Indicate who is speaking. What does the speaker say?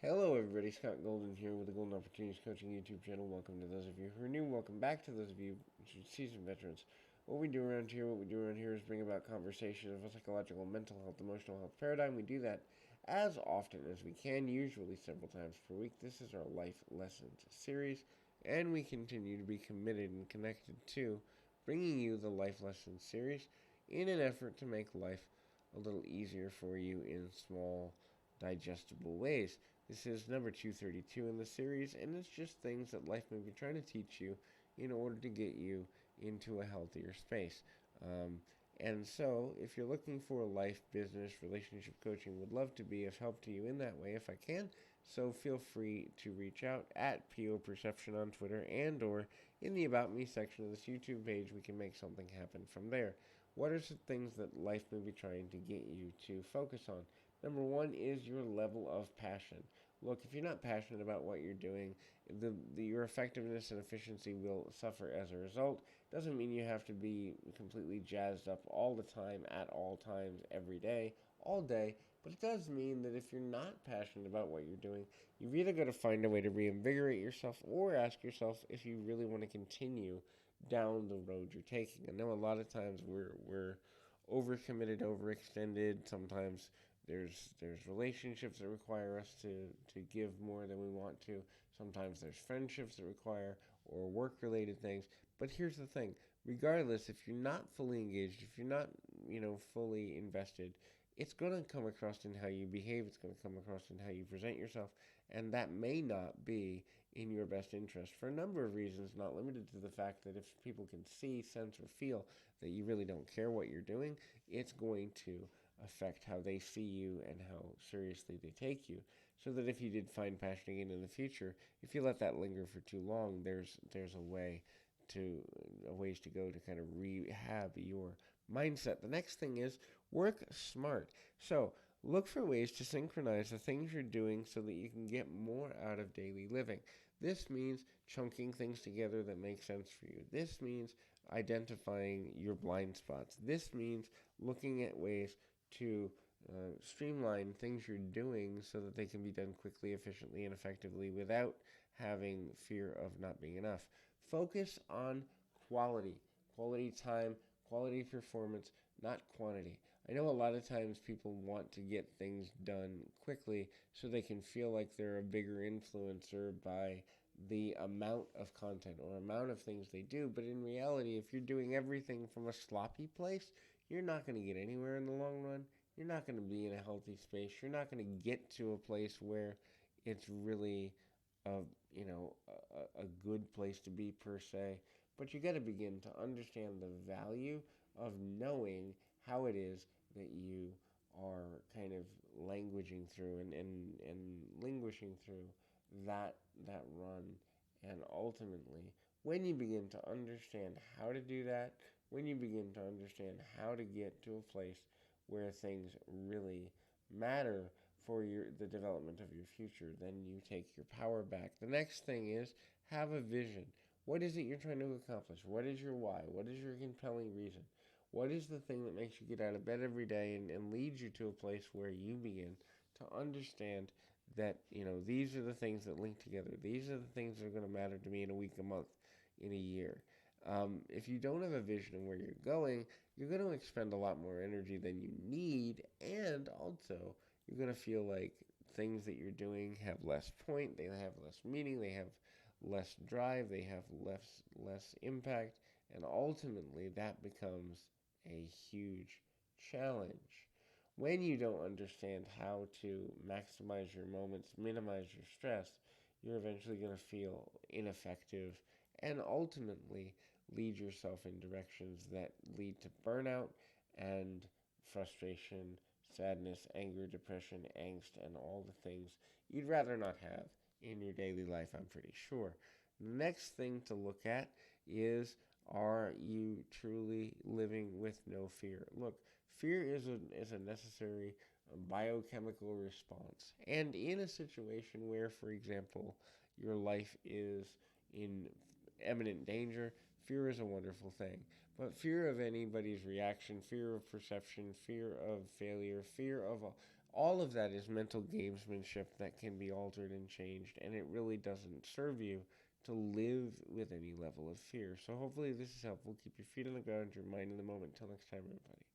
Speaker 1: Hello, everybody. Scott Golden here with the Golden Opportunities Coaching YouTube channel. Welcome to those of you who are new. Welcome back to those of you seasoned veterans. What we do around here is bring about conversation of a psychological, mental health, emotional health paradigm. We do that as often as we can, usually several times per week. This is our Life Lessons series, and we continue to be committed and connected to bringing you the Life Lessons series in an effort to make life a little easier for you in small, digestible ways. This is number 232 in the series, and it's just things that life may be trying to teach you in order to get you into a healthier space. Um, and so, if you're looking for life, business, relationship coaching, would love to be of help to you in that way if I can. So feel free to reach out at PO Perception on Twitter and/or in the About Me section of this YouTube page. We can make something happen from there. What are some things that life may be trying to get you to focus on? Number one is your level of passion. Look, if you're not passionate about what you're doing, your effectiveness and efficiency will suffer as a result. Doesn't mean you have to be completely jazzed up all the time, at all times, every day, all day. But it does mean that if you're not passionate about what you're doing, you've either got to find a way to reinvigorate yourself or ask yourself if you really want to continue down the road you're taking. I know a lot of times we're overcommitted, overextended. Sometimes there's relationships that require us to give more than we want to. Sometimes there's friendships that require or work related things. But here's the thing, regardless, if you're not fully engaged, if you're not, fully invested, it's going to come across in how you behave, it's going to come across in how you present yourself, and that may not be in your best interest for a number of reasons, not limited to the fact that if people can see, sense, or feel that you really don't care what you're doing, it's going to affect how they see you and how seriously they take you. So that if you did find passion again in the future, if you let that linger for too long, there's to ways to go to kind of rehab your mindset. The next thing is work smart. So look for ways to synchronize the things you're doing so that you can get more out of daily living. This means chunking things together that make sense for you. This means identifying your blind spots. This means looking at ways to streamline things you're doing so that they can be done quickly, efficiently, and effectively without having fear of not being enough. Focus on quality, quality time, quality performance, not quantity. I know a lot of times people want to get things done quickly so they can feel like they're a bigger influencer by the amount of content or amount of things they do, but in reality, if you're doing everything from a sloppy place, you're not going to get anywhere in the long run. You're not going to be in a healthy space. You're not going to get to a place where it's really a a good place to be per se. But you got to begin to understand the value of knowing how it is that you are kind of languaging through and languishing through that run. And ultimately, when you begin to understand how to do that, when you begin to understand how to get to a place where things really matter for the development of your future, then you take your power back. The next thing is have a vision. What is it you're trying to accomplish? What is your why? What is your compelling reason? What is the thing that makes you get out of bed every day and leads you to a place where you begin to understand that, these are the things that link together. These are the things that are going to matter to me in a week, a month, in a year. If you don't have a vision of where you're going, you're going to expend a lot more energy than you need, and also you're going to feel like things that you're doing have less point, they have less meaning, they have less drive, they have less impact, and ultimately that becomes a huge challenge. When you don't understand how to maximize your moments, minimize your stress, you're eventually going to feel ineffective and ultimately lead yourself in directions that lead to burnout and frustration, sadness, anger, depression, angst, and all the things you'd rather not have in your daily life, I'm pretty sure. The next thing to look at is, are you truly living with no fear? Look, fear is a necessary biochemical response. And in a situation where, for example, your life is in imminent danger, fear is a wonderful thing. But fear of anybody's reaction, fear of perception, fear of failure, fear of All of that is mental gamesmanship that can be altered and changed, and it really doesn't serve you to live with any level of fear. So hopefully this is helpful. Keep your feet on the ground, your mind in the moment. Until next time, everybody.